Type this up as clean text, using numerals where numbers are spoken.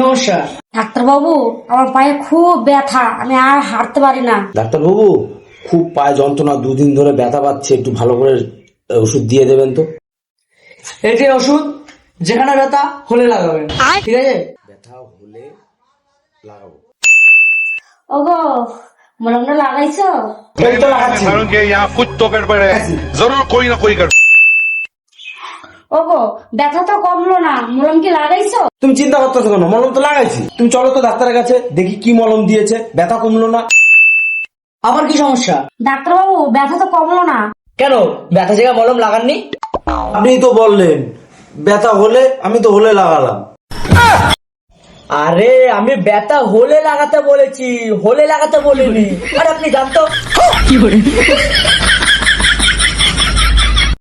সমস্যা? ডাক্তারবাবু, আমার পায়ে খুব ব্যথা, আমি আর হাঁটতে পারি না। ডাক্তারবাবু, খুব পায়ে যন্ত্রণা, 2 দিন ধরে ব্যথা পাচ্ছে, একটু ভালো করে ওষুধ দিয়ে দেবেন তো। এটি ওষুধ, যেখানে ব্যথা হলে লাগাবেন, ঠিক আছে? ব্যথা হলে লাগাবো। ওগো, মলমটা লাগাইছো? এই তো লাগাচ্ছি। मालूम कि यहाँ कुछ तो गड़बड़ है, जरूर कोई ना कोई गड़बड़। ওগো, ব্যথা তো কমলো না, মলম কি লাগাইছো? তুমি চিন্তা করতেছো কেন? মলম তো লাগাইছি। তুমি চলো তো ডাক্তারের কাছে, দেখি কি মলম দিয়েছে, ব্যথা কমলো না। আবার কি সমস্যা? ডাক্তারবাবু, ব্যথা তো কমলো না। কেন, ব্যথা জায়গায় মলম লাগাননি? আপনি তো বললেন ব্যথা হলে, আমি তো হলে লাগালাম। আরে আমি ব্যথা হলে লাগাতে বলেছি, হলে লাগাতে বলিনি। আর আপনি জানতো